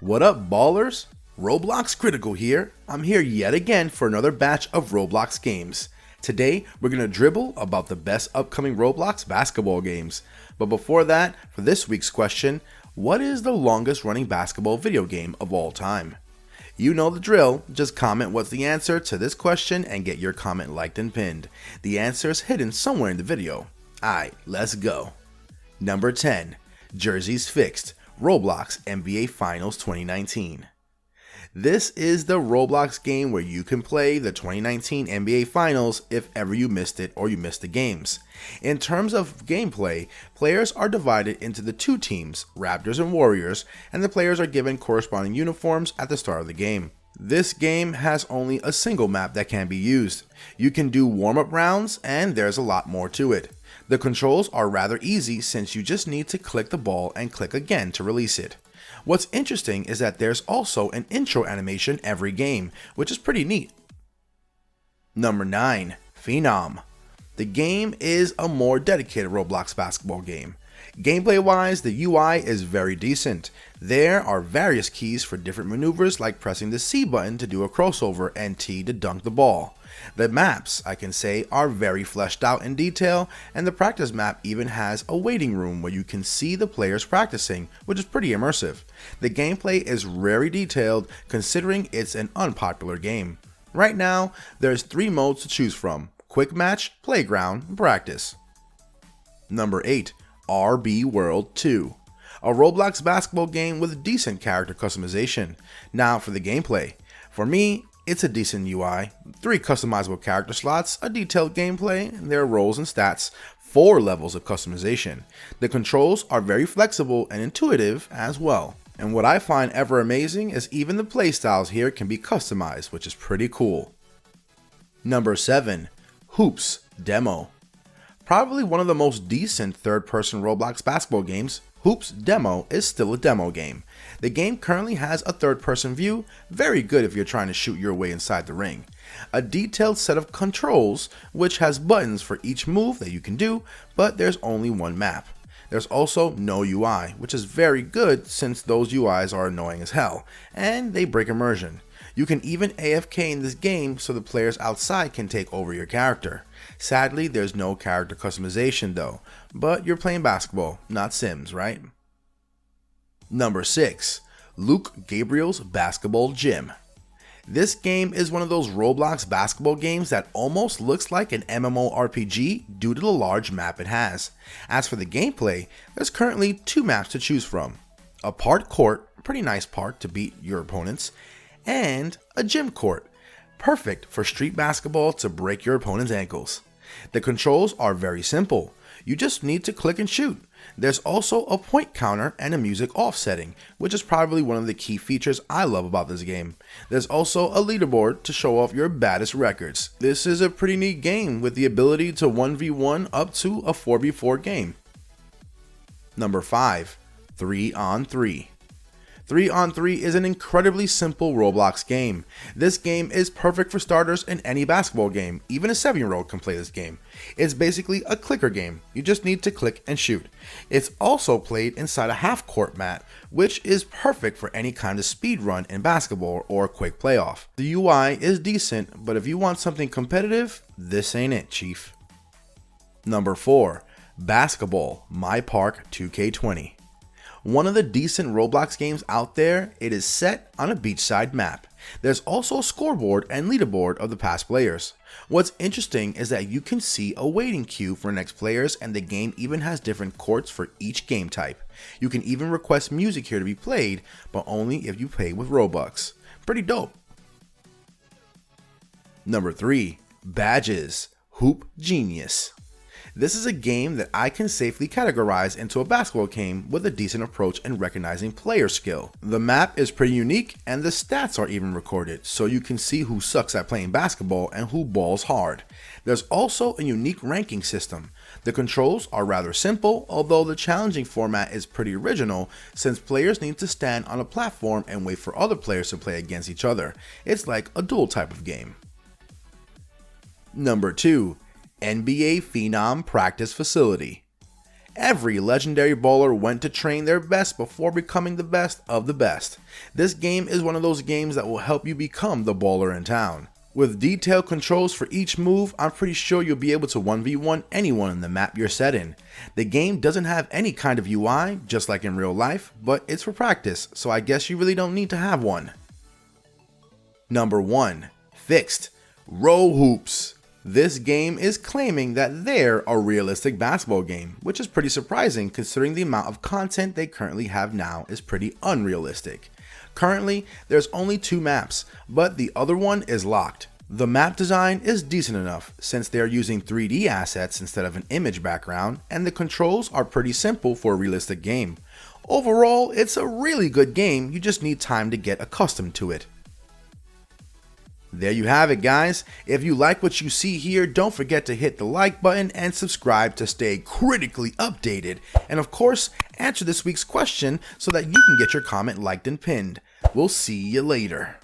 What up, ballers? Roblox Critical here. I'm here yet again for another batch of Roblox games. Today, we're going to dribble about the best upcoming Roblox basketball games. But before that, for this week's question, what is the longest running basketball video game of all time? You know the drill, just comment what's the answer to this question and get your comment liked and pinned. The answer is hidden somewhere in the video. Alright, let's go. Number 10, Jerseys Fixed, Roblox NBA Finals 2019. This is the Roblox game where you can play the 2019 NBA Finals if ever you missed it or you missed the games. In terms of gameplay, players are divided into the two teams, Raptors and Warriors, and the players are given corresponding uniforms at the start of the game. This game has only a single map that can be used. You can do warm-up rounds, and there's a lot more to it. The controls are rather easy since you just need to click the ball and click again to release it. What's interesting is that there's also an intro animation every game, which is pretty neat. Number 9, Phenom. The game is a more dedicated Roblox basketball game. Gameplay wise, the UI is very decent. There are various keys for different maneuvers like pressing the C button to do a crossover and T to dunk the ball. The maps, I can say, are very fleshed out in detail, and the practice map even has a waiting room where you can see the players practicing, which is pretty immersive. The gameplay is very detailed considering it's an unpopular game. Right now, there's 3 modes to choose from: Quick Match, Playground, and Practice. Number 8, RB World 2. A Roblox basketball game with decent character customization. Now for the gameplay. For me, it's a decent UI, 3 customizable character slots, a detailed gameplay, their roles and stats, 4 levels of customization. The controls are very flexible and intuitive as well. And what I find ever amazing is even the playstyles here can be customized, which is pretty cool. Number 7, Hoops Demo. Probably one of the most decent third-person Roblox basketball games, Hoops Demo is still a demo game. The game currently has a third-person view, very good if you're trying to shoot your way inside the ring. A detailed set of controls, which has buttons for each move that you can do, but there's only one map. There's also no UI, which is very good since those UIs are annoying as hell, and they break immersion. You can even AFK in this game so the players outside can take over your character. Sadly, there's no character customization though, but you're playing basketball, not Sims, right? Number 6, Luke Gabriel's Basketball Gym. This game is one of those Roblox basketball games that almost looks like an MMORPG due to the large map it has. As for the gameplay, there's currently 2 maps to choose from. A park court, pretty nice park to beat your opponents, and a gym court, perfect for street basketball to break your opponent's ankles. The controls are very simple. You just need to click and shoot. There's also a point counter and a music offsetting, which is probably one of the key features I love about this game. There's also a leaderboard to show off your baddest records. This is a pretty neat game with the ability to 1v1 up to a 4v4 game. Number 5, 3-on-3. 3-on-3 is an incredibly simple Roblox game. This game is perfect for starters in any basketball game. Even a 7-year-old can play this game. It's basically a clicker game. You just need to click and shoot. It's also played inside a half-court mat, which is perfect for any kind of speed run in basketball or quick playoff. The UI is decent, but if you want something competitive, this ain't it, chief. Number 4, Basketball My Park 2K20. One of the decent Roblox games out there, it is set on a beachside map. There's also a scoreboard and leaderboard of the past players. What's interesting is that you can see a waiting queue for next players, and the game even has different courts for each game type. You can even request music here to be played, but only if you pay with Robux. Pretty dope. Number 3, Badges Hoop Genius. This is a game that I can safely categorize into a basketball game with a decent approach in recognizing player skill. The map is pretty unique and the stats are even recorded, so you can see who sucks at playing basketball and who balls hard. There's also a unique ranking system. The controls are rather simple, although the challenging format is pretty original since players need to stand on a platform and wait for other players to play against each other. It's like a duel type of game. Number 2, NBA Phenom Practice Facility. Every legendary baller went to train their best before becoming the best of the best. This game is one of those games that will help you become the baller in town. With detailed controls for each move, I'm pretty sure you'll be able to 1v1 anyone in the map you're set in. The game doesn't have any kind of UI, just like in real life, but it's for practice, so I guess you really don't need to have one. Number 1. Fixed. Row hoops. This game is claiming that they're a realistic basketball game, which is pretty surprising considering the amount of content they currently have now is pretty unrealistic. Currently, there's only 2 maps, but the other one is locked. The map design is decent enough since they're using 3D assets instead of an image background, and the controls are pretty simple for a realistic game. Overall, it's a really good game, you just need time to get accustomed to it. There you have it, guys. If you like what you see here, don't forget to hit the like button and subscribe to stay critically updated. And of course, answer this week's question so that you can get your comment liked and pinned. We'll see you later.